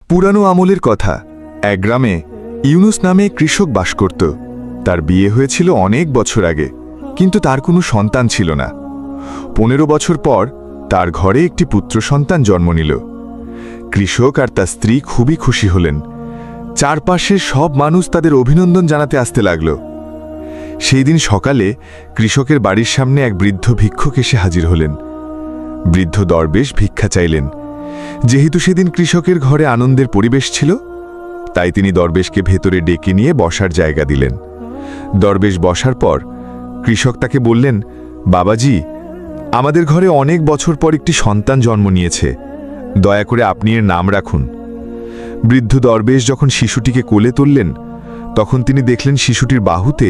পুরানো আমলের কথা। এক গ্রামে ইউনুস নামে কৃষক বাস করত। তার বিয়ে হয়েছিল অনেক বছর আগে, কিন্তু তার কোনো সন্তান ছিল না। 15 বছর পর তার ঘরে একটি পুত্র সন্তান জন্ম নিল। কৃষক আর তার স্ত্রী খুবই খুশি হলেন। চারপাশের সব মানুষ তাদের অভিনন্দন জানাতে আসতে লাগল। সেই দিন সকালে কৃষকের বাড়ির সামনে এক বৃদ্ধ ভিক্ষুক এসে হাজির হলেন। বৃদ্ধ দরবেশ ভিক্ষা চাইলেন। যেহেতু সেদিন কৃষকের ঘরে আনন্দের পরিবেশ ছিল, তাই তিনি দরবেশকে ভেতরে ডেকে নিয়ে বসার জায়গা দিলেন। দরবেশ বসার পর কৃষক তাকে বললেন, বাবাজি, আমাদের ঘরে অনেক বছর পর একটি সন্তান জন্ম নিয়েছে, দয়া করে আপনি এর নাম রাখুন। বৃদ্ধ দরবেশ যখন শিশুটিকে কোলে তুললেন, তখন তিনি দেখলেন শিশুটির বাহুতে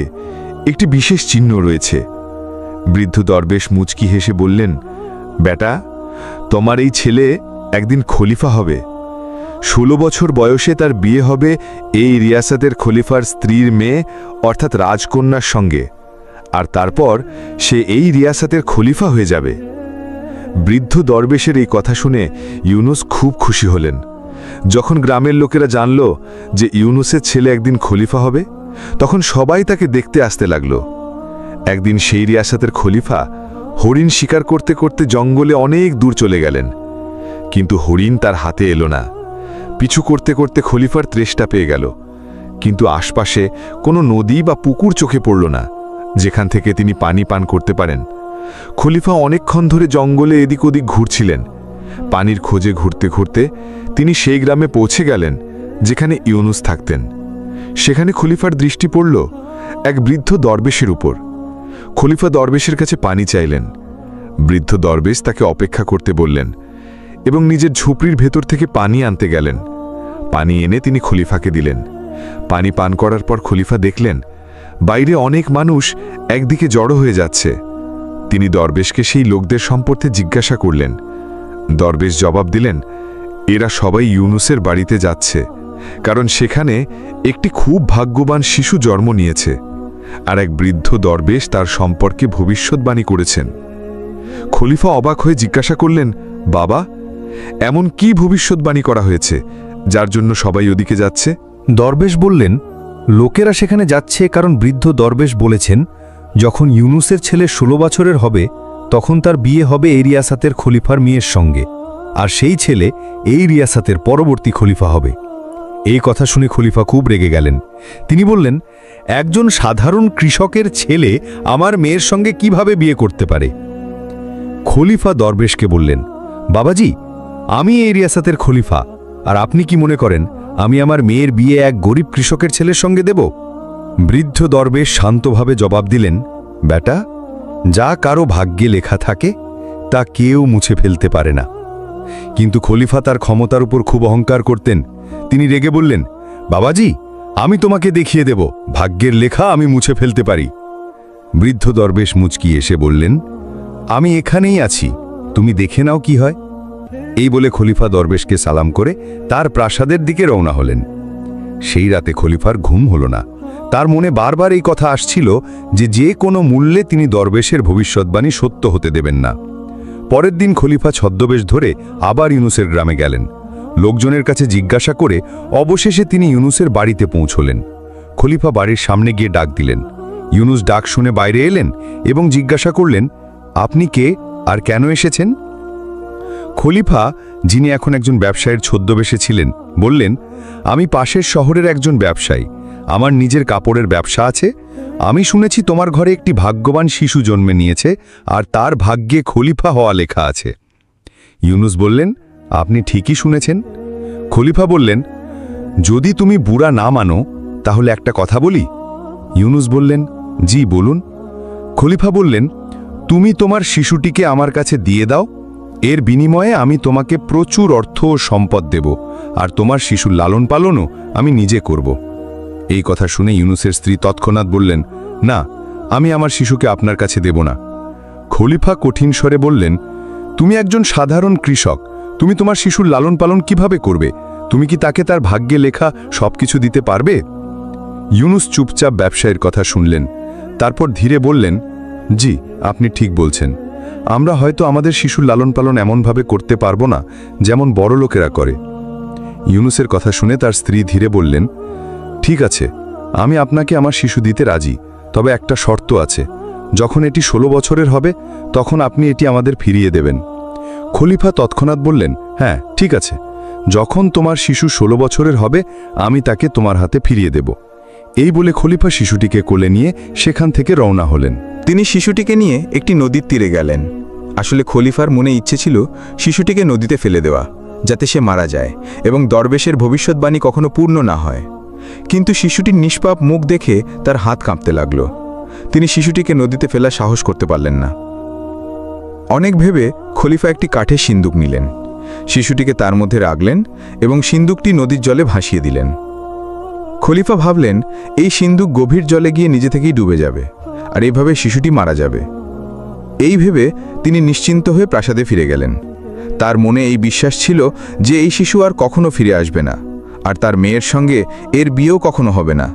একটি বিশেষ চিহ্ন রয়েছে। বৃদ্ধ দরবেশ মুচকি হেসে বললেন, বেটা, তোমার এই ছেলে একদিন খলিফা হবে। 16 বছর বয়সে তার বিয়ে হবে এই রিয়াসতের খলিফার স্ত্রীর মেয়ে অর্থাৎ রাজকন্যার সঙ্গে, আর তারপর সে এই রিয়াসতের খলিফা হয়ে যাবে। বৃদ্ধ দরবেশের এই কথা শুনে ইউনুস খুব খুশি হলেন। যখন গ্রামের লোকেরা জানল যে ইউনুসের ছেলে একদিন খলিফা হবে, তখন সবাই তাকে দেখতে আসতে লাগল। একদিন সেই রিয়াসতের খলিফা হরিণ শিকার করতে করতে জঙ্গলে অনেক দূর চলে গেলেন, কিন্তু হরিণ তার হাতে এলো না। পিছু করতে করতে খলিফার তৃষ্ণা পেয়ে গেল, কিন্তু আশপাশে কোনো নদী বা পুকুর চোখে পড়ল না যেখান থেকে তিনি পানি পান করতে পারেন। খলিফা অনেকক্ষণ ধরে জঙ্গলে এদিক ওদিক ঘুরছিলেন। পানির খোঁজে ঘুরতে ঘুরতে তিনি সেই গ্রামে পৌঁছে গেলেন যেখানে ইউনুস থাকতেন। সেখানে খলিফার দৃষ্টি পড়ল এক বৃদ্ধ দরবেশের উপর। খলিফা দরবেশের কাছে পানি চাইলেন। বৃদ্ধ দরবেশ তাকে অপেক্ষা করতে বললেন এবং নিজের ঝুপড়ির ভেতর থেকে পানি আনতে গেলেন। পানি এনে তিনি খলিফাকে দিলেন। পানি পান করার পর খলিফা দেখলেন বাইরে অনেক মানুষ একদিকে জড়ো হয়ে যাচ্ছে। তিনি দরবেশকে সেই লোকদের সম্পর্কে জিজ্ঞাসা করলেন। দরবেশ জবাব দিলেন, এরা সবাই ইউনুসের বাড়িতে যাচ্ছে, কারণ সেখানে একটি খুব ভাগ্যবান শিশু জন্ম নিয়েছে, আর এক বৃদ্ধ দরবেশ তার সম্পর্কে ভবিষ্যৎবাণী করেছেন। খলিফা অবাক হয়ে জিজ্ঞাসা করলেন, বাবা, এমন কি ভবিষ্যৎবাণী করা হয়েছে যার জন্য সবাই ওদিকে যাচ্ছে? দরবেশ বললেন, লোকেরা সেখানে যাচ্ছে কারণ বৃদ্ধ দরবেশ বলেছেন যখন ইউনুসের ছেলে 16 বছরের হবে তখন তার বিয়ে হবে এই রিয়াসাতের খলিফার মেয়ের সঙ্গে, আর সেই ছেলে এই রিয়াসাতের পরবর্তী খলিফা হবে। এই কথা শুনে খলিফা খুব রেগে গেলেন। তিনি বললেন, একজন সাধারণ কৃষকের ছেলে আমার মেয়ের সঙ্গে কিভাবে বিয়ে করতে পারে? খলিফা দরবেশকে বললেন, বাবাজি, আমি এই রিয়াসাতের খলিফা, আর আপনি কি মনে করেন আমি আমার মেয়ের বিয়ে এক গরিব কৃষকের ছেলের সঙ্গে দেব? বৃদ্ধ দরবেশ শান্তভাবে জবাব দিলেন, বেটা, যা কারো ভাগ্যে লেখা থাকে তা কেউ মুছে ফেলতে পারে না। কিন্তু খলিফা তার ক্ষমতার উপর খুব অহংকার করতেন। তিনি রেগে বললেন, বাবাজি, আমি তোমাকে দেখিয়ে দেব ভাগ্যের লেখা আমি মুছে ফেলতে পারি। বৃদ্ধ দরবেশ মুচকি এসে বললেন, আমি এখানেই আছি, তুমি দেখে নাও কি হয়। এই বলে খলিফা দরবেশকে সালাম করে তার প্রাসাদের দিকে রওনা হলেন। সেই রাতে খলিফার ঘুম হল না। তার মনে বারবার এই কথা আসছিল যে কোনো মূল্যে তিনি দরবেশের ভবিষ্যৎবাণী সত্য হতে দেবেন না। পরের দিন খলিফা ছদ্মবেশ ধরে আবার ইউনুসের গ্রামে গেলেন। লোকজনের কাছে জিজ্ঞাসা করে অবশেষে তিনি ইউনুসের বাড়িতে পৌঁছলেন। খলিফা বাড়ির সামনে গিয়ে ডাক দিলেন। ইউনুস ডাক শুনে বাইরে এলেন এবং জিজ্ঞাসা করলেন, আপনি কে আর কেন এসেছেন? খলিফা, যিনি এখন একজন ব্যবসায়ীর ছদ্মবেশে ছিলেন, বললেন, আমি পাশের শহরের একজন ব্যবসায়ী, আমার নিজের কাপড়ের ব্যবসা আছে। আমি শুনেছি তোমার ঘরে একটি ভাগ্যবান শিশু জন্মে নিয়েছে আর তার ভাগ্যে খলিফা হওয়া লেখা আছে। ইউনুস বললেন, আপনি ঠিকই শুনেছেন। খলিফা বললেন, যদি তুমি বুড়া না মানো তাহলে একটা কথা বলি। ইউনুস বললেন, জি বলুন। খলিফা বললেন, তুমি তোমার শিশুটিকে আমার কাছে দিয়ে দাও, এর বিনিময়ে আমি তোমাকে প্রচুর অর্থ ও সম্পদ দেব, আর তোমার শিশুর লালন পালনও আমি নিজে করব। এই কথা শুনে ইউনুসের স্ত্রী তৎক্ষণাৎ বললেন, না, আমি আমার শিশুকে আপনার কাছে দেব না। খলিফা কঠিন স্বরে বললেন, তুমি একজন সাধারণ কৃষক, তুমি তোমার শিশুর লালন পালন কিভাবে করবে? তুমি কি তাকে তার ভাগ্যে লেখা সবকিছু দিতে পারবে? ইউনুস চুপচাপ ব্যবসায়ীর কথা শুনলেন। তারপর ধীরে বললেন, জি, আপনি ঠিক বলছেন। আমরা হয়তো আমাদের শিশুর লালন পালন এমনভাবে করতে পারবো না যেমন বড় লোকেরা করে। ইউনুসের কথা শুনে তার স্ত্রী ধীরে বললেন, ঠিক আছে, আমি আপনাকে আমার শিশু দিতে রাজি, তবে একটা শর্ত আছে। যখন এটি 16 বছরের হবে তখন আপনি এটি আমাদের ফিরিয়ে দেবেন। খলিফা তৎক্ষণাৎ বললেন, হ্যাঁ ঠিক আছে, যখন তোমার শিশু 16 বছরের হবে আমি তাকে তোমার হাতে ফিরিয়ে দেব। এই বলে খলিফা শিশুটিকে কোলে নিয়ে সেখান থেকে রওনা হলেন। তিনি শিশুটিকে নিয়ে একটি নদীর তীরে গেলেন। আসলে খলিফার মনে ইচ্ছে ছিল শিশুটিকে নদীতে ফেলে দেওয়া, যাতে সে মারা যায় এবং দরবেশের ভবিষ্যৎবাণী কখনো পূর্ণ না হয়। কিন্তু শিশুটির নিষ্পাপ মুখ দেখে তার হাত কাঁপতে লাগল। তিনি শিশুটিকে নদীতে ফেলার সাহস করতে পারলেন না। অনেক ভেবে খলিফা একটি কাঠের সিন্দুক নিলেন, শিশুটিকে তার মধ্যে রাখলেন এবং সিন্দুকটি নদীর জলে ভাসিয়ে দিলেন। খলিফা ভাবলেন এই সিন্দুক গভীর জলে গিয়ে নিজে থেকেই ডুবে যাবে, আর এভাবে শিশুটি মারা যাবে। এই ভেবে তিনি নিশ্চিন্ত হয়ে প্রাসাদে ফিরে গেলেন। তার মনে এই বিশ্বাস ছিল যে এই শিশু আর কখনো ফিরে আসবে না, আর তার মেয়ের সঙ্গে এর বিয়েও কখনো হবে না।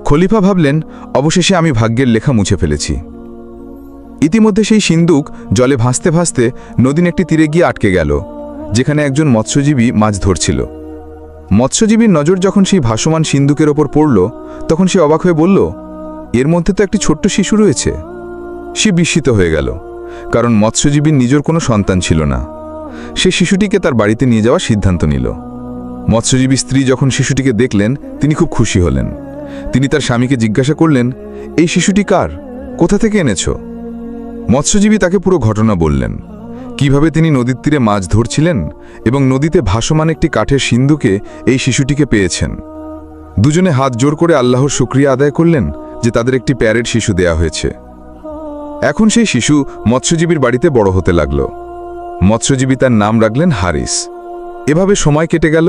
খলিফা ভাবলেন, অবশেষে আমি ভাগ্যের লেখা মুছে ফেলেছি। ইতিমধ্যে সেই সিন্দুক জলে ভাসতে ভাসতে নদীর একটি তীরে গিয়ে আটকে গেল, যেখানে একজন মৎস্যজীবী মাছ ধরছিল। মৎস্যজীবীর নজর যখন সেই ভাসমান সিন্দুকের ওপর পড়ল, তখন সে অবাক হয়ে বলল, এর মধ্যে তো একটি ছোট্ট শিশু রয়েছে। সে বিস্মিত হয়ে গেল, কারণ মৎস্যজীবীর নিজের কোনো সন্তান ছিল না। সে শিশুটিকে তার বাড়িতে নিয়ে যাওয়ার সিদ্ধান্ত নিল। মৎস্যজীবী স্ত্রী যখন শিশুটিকে দেখলেন, তিনি খুব খুশি হলেন। তিনি তার স্বামীকে জিজ্ঞাসা করলেন, এই শিশুটি কার, কোথা থেকে এনেছ? মৎস্যজীবী তাকে পুরো ঘটনা বললেন, কিভাবে তিনি নদীর তীরে মাছ ধরছিলেন এবং নদীতে ভাসমান একটি কাঠের সিন্দুকে এই শিশুটিকে পেয়েছেন। দুজনে হাত জোর করে আল্লাহর শুকরিয়া আদায় করলেন যে তাদের একটি প্যারেড শিশু দেয়া হয়েছে। এখন সেই শিশু মৎস্যজীবীর বাড়িতে বড় হতে লাগল। মৎস্যজীবী তার নাম রাখলেন হারিস। এভাবে সময় কেটে গেল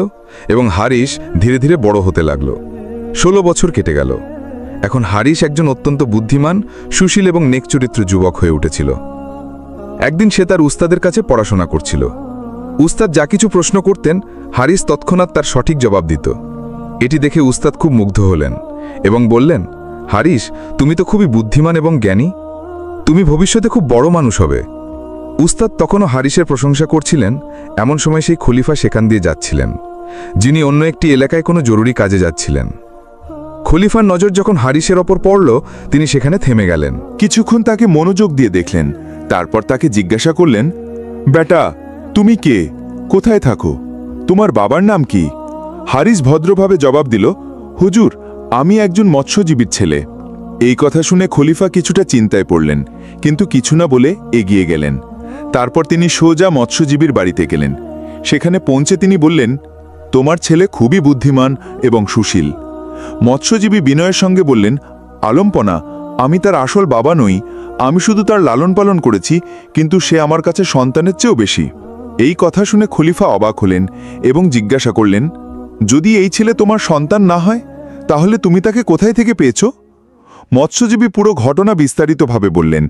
এবং হারিস ধীরে ধীরে বড় হতে লাগল। 16 বছর কেটে গেল। এখন হারিস একজন অত্যন্ত বুদ্ধিমান, সুশীল এবং নেক চরিত্র যুবক হয়ে উঠেছিল। একদিন সে তার উস্তাদের কাছে পড়াশোনা করছিল। উস্তাদ যা কিছু প্রশ্ন করতেন, হারিস তৎক্ষণাৎ তার সঠিক জবাব দিত। এটি দেখে উস্তাদ খুব মুগ্ধ হলেন এবং বললেন, হারিস, তুমি তো খুবই বুদ্ধিমান এবং জ্ঞানী, তুমি ভবিষ্যতে খুব বড় মানুষ হবে। উস্তাদ তখনও হারিসের প্রশংসা করছিলেন। এমন সময় সেই খলিফা সেখান দিয়ে যাচ্ছিলেন, যিনি অন্য একটি এলাকায় কোনো জরুরি কাজে যাচ্ছিলেন। খলিফার নজর যখন হারিসের ওপর পড়ল, তিনি সেখানে থেমে গেলেন। কিছুক্ষণ তাকে মনোযোগ দিয়ে দেখলেন, তারপর তাকে জিজ্ঞাসা করলেন, বেটা, তুমি কে, কোথায় থাকো, তোমার বাবার নাম কি? হারিস ভদ্রভাবে জবাব দিল, হুজুর, আমি একজন মৎস্যজীবীর ছেলে। এই কথা শুনে খলিফা কিছুটা চিন্তায় পড়লেন, কিন্তু কিছু না বলে এগিয়ে গেলেন। তারপর তিনি সোজা মৎস্যজীবীর বাড়িতে গেলেন। সেখানে পৌঁছে তিনি বললেন, তোমার ছেলে খুবই বুদ্ধিমান এবং সুশীল। মৎস্যজীবী বিনয়ের সঙ্গে বললেন, আলম্পনা, আমি তার আসল বাবা নই, আমি শুধু তার লালন পালন করেছি, কিন্তু সে আমার কাছে সন্তানের চেয়েও বেশি। এই কথা শুনে খলিফা অবাক হলেন এবং জিজ্ঞাসা করলেন, যদি এই ছেলে তোমার সন্তান না হয়, তাহলে তুমি তাকে কোথায় থেকে পেয়েছ? মৎস্যজীবী পুরো ঘটনা বিস্তারিতভাবে বললেন,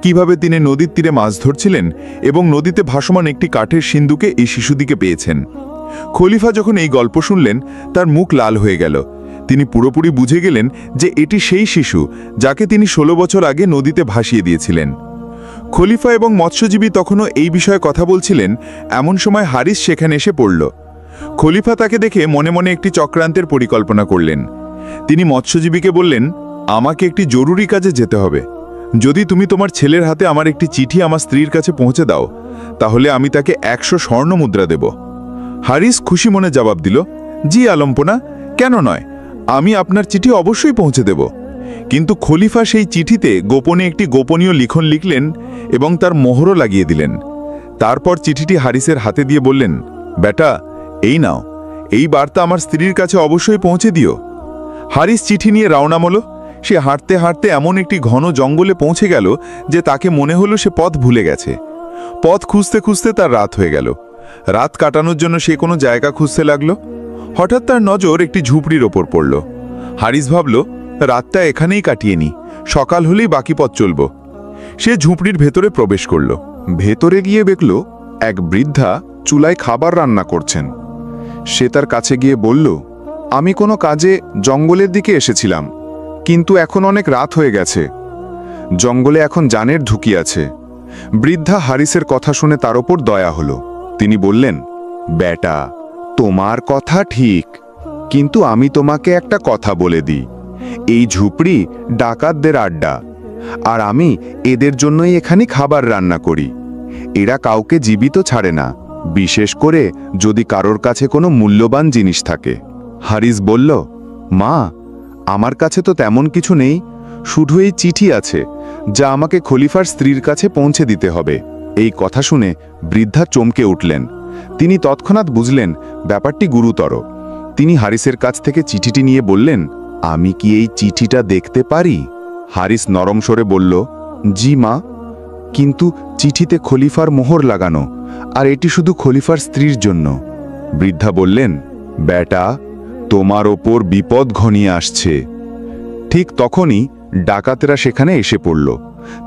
কিভাবে তিনি নদীর তীরে মাছ ধরছিলেন এবং নদীতে ভাসমান একটি কাঠের সিন্দুকে এই শিশুটিকে পেয়েছেন। খলিফা যখন এই গল্প শুনলেন, তার মুখ লাল হয়ে গেল। তিনি পুরোপুরি বুঝে গেলেন যে এটি সেই শিশু যাকে তিনি 16 বছর আগে নদীতে ভাসিয়ে দিয়েছিলেন। খলিফা এবং মৎস্যজীবী তখনও এই বিষয়ে কথা বলছিলেন। এমন সময় হারিস সেখানে এসে পড়ল। খলিফা তাকে দেখে মনে মনে একটি চক্রান্তের পরিকল্পনা করলেন। তিনি মৎস্যজীবীকে বললেন, আমাকে একটি জরুরি কাজে যেতে হবে। যদি তুমি তোমার ছেলের হাতে আমার একটি চিঠি আমার স্ত্রীর কাছে পৌঁছে দাও, তাহলে আমি তাকে 100 স্বর্ণ মুদ্রা দেব। হারিস খুশি মনে জবাব দিল, জি আলম্পনা, কেন নয়, আমি আপনার চিঠি অবশ্যই পৌঁছে দেব। কিন্তু খলিফা সেই চিঠিতে গোপনে একটি গোপনীয় লিখন লিখলেন এবং তার মোহরও লাগিয়ে দিলেন। তারপর চিঠিটি হারিসের হাতে দিয়ে বললেন, বেটা, এই নাও, এই বার্তা আমার স্ত্রীর কাছে অবশ্যই পৌঁছে দিও। হারিস চিঠি নিয়ে রওনা হল। সে হাঁটতে হাঁটতে এমন একটি ঘন জঙ্গলে পৌঁছে গেল যে তাকে মনে হলো সে পথ ভুলে গেছে। পথ খুঁজতে খুঁজতে তার রাত হয়ে গেল। রাত কাটানোর জন্য সে কোনো জায়গা খুঁজতে লাগলো। হঠাৎ তার নজর একটি ঝুপড়ির ওপর পড়ল। হারিস ভাবল, রাতটা এখানেই কাটিয়ে নি, সকাল হলেই বাকি পথ চলব। সে ঝুপড়ির ভেতরে প্রবেশ করল। ভেতরে গিয়ে দেখল এক বৃদ্ধা চুলায় খাবার রান্না করছেন। সে তার কাছে গিয়ে বলল, আমি কোনো কাজে জঙ্গলের দিকে এসেছিলাম, কিন্তু এখন অনেক রাত হয়ে গেছে। জঙ্গলে এখন জানের ঝুঁকি আছে। বৃদ্ধা হারিসের কথা শুনে তার ওপর দয়া হলো। তিনি বললেন, বেটা, তোমার কথা ঠিক, কিন্তু আমি তোমাকে একটা কথা বলে দিই, এই ঝুপড়ি ডাকাতদের আড্ডা, আর আমি এদের জন্যই এখানে খাবার রান্না করি। এরা কাউকে জীবিত ছাড়ে না, বিশেষ করে যদি কারোর কাছে কোনো মূল্যবান জিনিস থাকে। হারিস বলল, মা, আমার কাছে তো তেমন কিছু নেই, শুধু এই চিঠি আছে যা আমাকে খলিফার স্ত্রীর কাছে পৌঁছে দিতে হবে। এই কথা শুনে বৃদ্ধা চমকে উঠলেন। তিনি তৎক্ষণাৎ বুঝলেন ব্যাপারটি গুরুতর। তিনি হারিসের কাছ থেকে চিঠিটি নিয়ে বললেন, আমি কি এই চিঠিটা দেখতে পারি? হারিস নরম স্বরে বলল, জি মা, কিন্তু চিঠিতে খলিফার মোহর লাগানো, আর এটি শুধু খলিফার স্ত্রীর জন্য। বৃদ্ধা বললেন, বেটা, তোমার ওপর বিপদ ঘনিয়ে আসছে। ঠিক তখনই ডাকাতেরা সেখানে এসে পড়ল।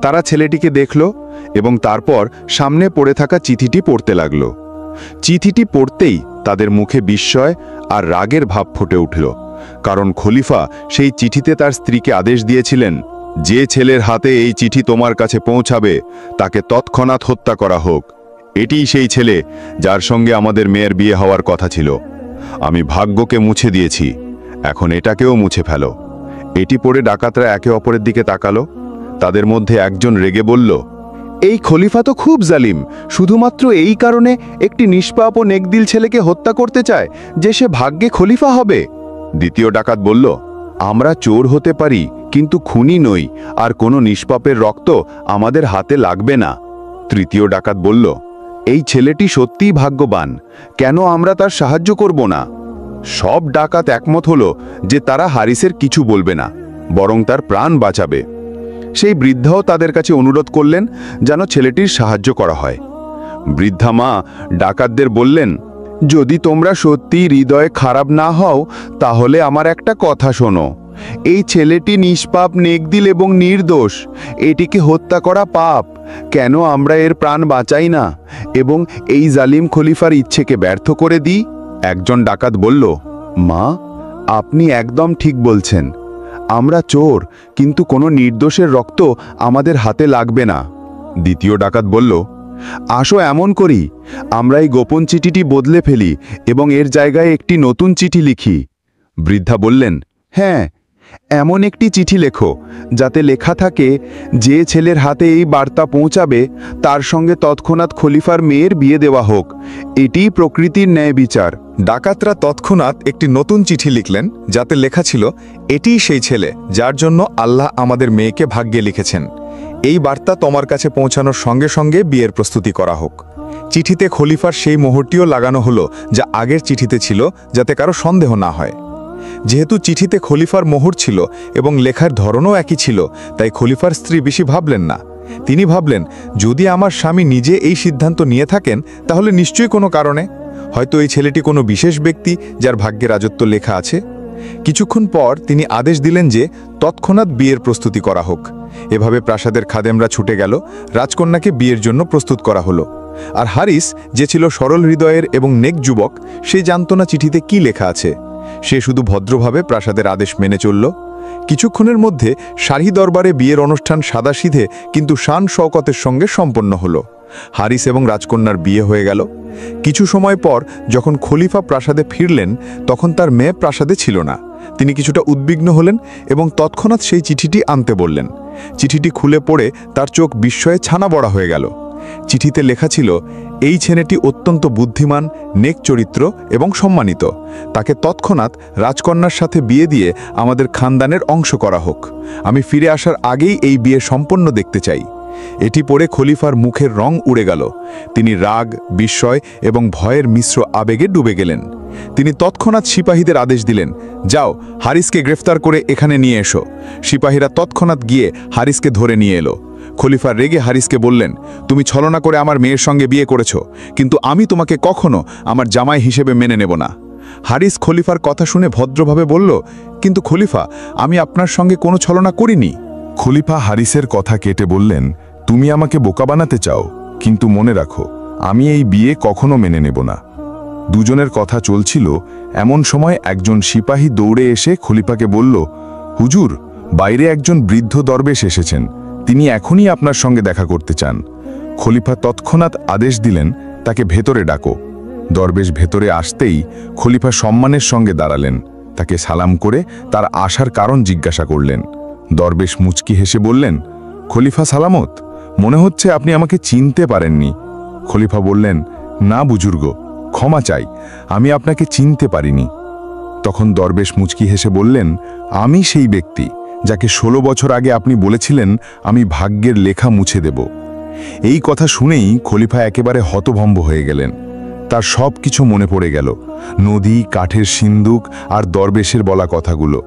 তারা ছেলেটিকে দেখল এবং তারপর সামনে পড়ে থাকা চিঠিটি পড়তে লাগল। চিঠিটি পড়তেই তাদের মুখে বিস্ময় আর রাগের ভাব ফুটে উঠল, কারণ খলিফা সেই চিঠিতে তার স্ত্রীকে আদেশ দিয়েছিলেন, যে ছেলের হাতে এই চিঠি তোমার কাছে পৌঁছাবে তাকে তৎক্ষণাৎ হত্যা করা হোক। এটিই সেই ছেলে যার সঙ্গে আমাদের মেয়ের বিয়ে হওয়ার কথা ছিল। আমি ভাগ্যকে মুছে দিয়েছি, এখন এটাকেও মুছে ফেলো। এটি পড়ে ডাকাতরা একে অপরের দিকে তাকালো। তাদের মধ্যে একজন রেগে বলল, এই খলিফা তো খুব জালিম, শুধুমাত্র এই কারণে একটি নিষ্পাপ ও নেকদিল ছেলেকে হত্যা করতে চায় যে সে ভাগ্যে খলিফা হবে। দ্বিতীয় ডাকাত বলল, আমরা চোর হতে পারি কিন্তু খুনি নই, আর কোনো নিষ্পাপের রক্ত আমাদের হাতে লাগবে না। তৃতীয় ডাকাত বলল, এই ছেলেটি সত্যিই ভাগ্যবান, কেন আমরা তার সাহায্য করব না? সব ডাকাত একমত হলো যে তারা হারিসের কিছু বলবে না, বরং তার প্রাণ বাঁচাবে। সেই বৃদ্ধাও তাদের কাছে অনুরোধ করলেন যেন ছেলেটির সাহায্য করা হয়। বৃদ্ধা মা ডাকাতদের বললেন, যদি তোমরা সত্যি হৃদয়ে খারাপ না হও তাহলে আমার একটা কথা শোনো। এই ছেলেটি নিষ্পাপ, নেকদিল এবং নির্দোষ। এটিকে হত্যা করা পাপ। কেন আমরা এর প্রাণ বাঁচাই না এবং এই জালিম খলিফার ইচ্ছেকে ব্যর্থ করে দিই? একজন ডাকাত বলল, মা, আপনি একদম ঠিক বলছেন। আমরা চোর, কিন্তু কোনো নির্দোষের রক্ত আমাদের হাতে লাগবে না। দ্বিতীয় ডাকাত বলল, আসো এমন করি, আমরা এই গোপন চিঠিটি বদলে ফেলি এবং এর জায়গায় একটি নতুন চিঠি লিখি। বৃদ্ধা বললেন, হ্যাঁ, এমন একটি চিঠি লেখো যাতে লেখা থাকে, যে ছেলের হাতে এই বার্তা পৌঁছাবে তার সঙ্গে তৎক্ষণাৎ খলিফার মেয়ের বিয়ে দেওয়া হোক। এটিই প্রকৃতির ন্যায় বিচার। ডাকাতরা তৎক্ষণাৎ একটি নতুন চিঠি লিখলেন যাতে লেখা ছিল, এটিই সেই ছেলে যার জন্য আল্লাহ আমাদের মেয়েকে ভাগ্যে লিখেছেন। এই বার্তা তোমার কাছে পৌঁছানোর সঙ্গে সঙ্গে বিয়ের প্রস্তুতি করা হোক। চিঠিতে খলিফার সেই মোহরটিও লাগানো হলো যা আগের চিঠিতে ছিল, যাতে কারো সন্দেহ না হয়। যেহেতু চিঠিতে খলিফার মোহর ছিল এবং লেখার ধরনও একই ছিল, তাই খলিফার স্ত্রী বেশি ভাবলেন না। তিনি ভাবলেন, যদি আমার স্বামী নিজে এই সিদ্ধান্ত নিয়ে থাকেন তাহলে নিশ্চয়ই কোনো কারণে, হয়তো এই ছেলেটি কোনো বিশেষ ব্যক্তি যার ভাগ্যে রাজত্ব লেখা আছে। কিছুক্ষণ পর তিনি আদেশ দিলেন যে তৎক্ষণাৎ বিয়ের প্রস্তুতি করা হোক। এভাবে প্রাসাদের খাদেমরা ছুটে গেল, রাজকন্যাকে বিয়ের জন্য প্রস্তুত করা হলো। আর হারিস, যে ছিল সরল হৃদয়ের এবং নেক যুবক, সে জানত না চিঠিতে কি লেখা আছে। সে শুধু ভদ্রভাবে প্রাসাদের আদেশ মেনে চলল। কিছুক্ষণের মধ্যে শাহী দরবারে বিয়ের অনুষ্ঠান সাদাসিধে কিন্তু শান শওকতের সঙ্গে সম্পন্ন হলো। হারিস এবং রাজকন্যার বিয়ে হয়ে গেল। কিছু সময় পর যখন খলিফা প্রাসাদে ফিরলেন, তখন তার মেয়ে প্রাসাদে ছিল না। তিনি কিছুটা উদ্বিগ্ন হলেন এবং তৎক্ষণাৎ সেই চিঠিটি আনতে বললেন। চিঠিটি খুলে পড়ে তার চোখ বিস্ময়ে ছানা বড়া হয়ে গেল। চিঠিতে লেখা ছিল, এই ছেলেটি অত্যন্ত বুদ্ধিমান, নেক চরিত্র এবং সম্মানিত। তাকে তৎক্ষণাৎ রাজকন্যার সাথে বিয়ে দিয়ে আমাদের খানদানের অংশ করা হোক। আমি ফিরে আসার আগেই এই বিয়ে সম্পন্ন দেখতে চাই। এটি পড়ে খলিফার মুখের রং উড়ে গেল। তিনি রাগ, বিস্ময় এবং ভয়ের মিশ্র আবেগে ডুবে গেলেন। তিনি তৎক্ষণাৎ সিপাহীদের আদেশ দিলেন, যাও, হারিসকে গ্রেফতার করে এখানে নিয়ে এসো। সিপাহীরা তৎক্ষণাৎ গিয়ে হারিসকে ধরে নিয়ে এলো। খলিফা রেগে হারিসকে বললেন, তুমি ছলনা করে আমার মেয়ের সঙ্গে বিয়ে করেছ, কিন্তু আমি তোমাকে কখনো আমার জামাই হিসেবে মেনে নেব না। হারিস খলিফার কথা শুনে ভদ্রভাবে বলল, কিন্তু খলিফা, আমি আপনার সঙ্গে কোনো ছলনা করিনি। খলিফা হারিসের কথা কেটে বললেন, তুমি আমাকে বোকা বানাতে চাও, কিন্তু মনে রাখো, আমি এই বিয়ে কখনো মেনে নেব না। দুজনের কথা চলছিল, এমন সময় একজন সিপাহী দৌড়ে এসে খলিফাকে বলল, হুজুর, বাইরে একজন বৃদ্ধ দরবেশ এসেছেন, তিনি এখনই আপনার সঙ্গে দেখা করতে চান। খলিফা তৎক্ষণাৎ আদেশ দিলেন, তাকে ভেতরে ডাকো। দরবেশ ভেতরে আসতেই খলিফা সম্মানের সঙ্গে দাঁড়ালেন, তাকে সালাম করে তার আসার কারণ জিজ্ঞাসা করলেন। দরবেশ মুচকি হেসে বললেন, খলিফা সালামত, মনে হচ্ছে আপনি আমাকে চিনতে পারেননি। খলিফা বললেন, না বুজুর্গ, ক্ষমা চাই, আমি আপনাকে চিনতে পারিনি। তখন দরবেশ মুচকি হেসে বললেন, আমি সেই ব্যক্তি যাকে 16 বছর আগে আপনি বলেছিলেন আমি ভাগ্যের লেখা মুছে দেব। এই কথা শুনেই খলিফা একেবারে হতভম্ব হয়ে গেলেন। তার সব কিছু মনে পড়ে গেল, নদী, কাঠের সিন্দুক আর দরবেশের বলা কথাগুলো।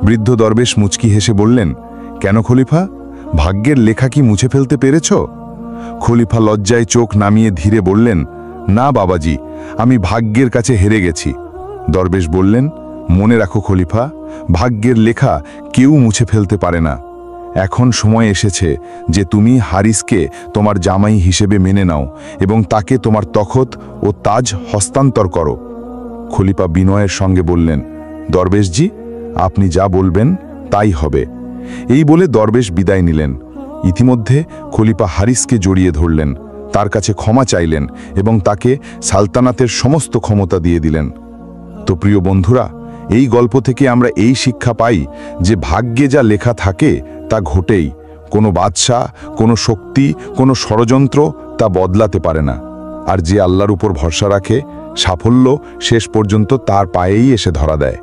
বৃদ্ধ দরবেশ মুচকি হেসে বললেন, কেন খলিফা, ভাগ্যের লেখা কি মুছে ফেলতে পেরেছ? খলিফা লজ্জায় চোখ নামিয়ে ধীরে বললেন, না বাবাজি, আমি ভাগ্যের কাছে হেরে গেছি। দরবেশ বললেন, মনে রাখো খলিফা, ভাগ্যের লেখা কেউ মুছে ফেলতে পারে না। এখন সময় এসেছে যে তুমি হারিসকে তোমার জামাই হিসেবে মেনে নাও এবং তাকে তোমার তখত ও তাজ হস্তান্তর করো। খলিফা বিনয়ের সঙ্গে বললেন, দরবেশজি, আপনি যা বলবেন তাই হবে। এই বলে দরবেশ বিদায় নিলেন। ইতিমধ্যে খলিফা হারিসকে জড়িয়ে ধরলেন, তার কাছে ক্ষমা চাইলেন এবং তাকে সালতানাতের সমস্ত ক্ষমতা দিয়ে দিলেন। তো প্রিয় বন্ধুরা, এই গল্প থেকে আমরা এই শিক্ষা পাই যে ভাগ্যে যা লেখা থাকে তা ঘটেই। কোনো বাদশা, কোনো শক্তি, কোনো ষড়যন্ত্র তা বদলাতে পারে না। আর যে আল্লাহর উপর ভরসা রাখে, সাফল্য শেষ পর্যন্ত তার পায়েই এসে ধরা দেয়।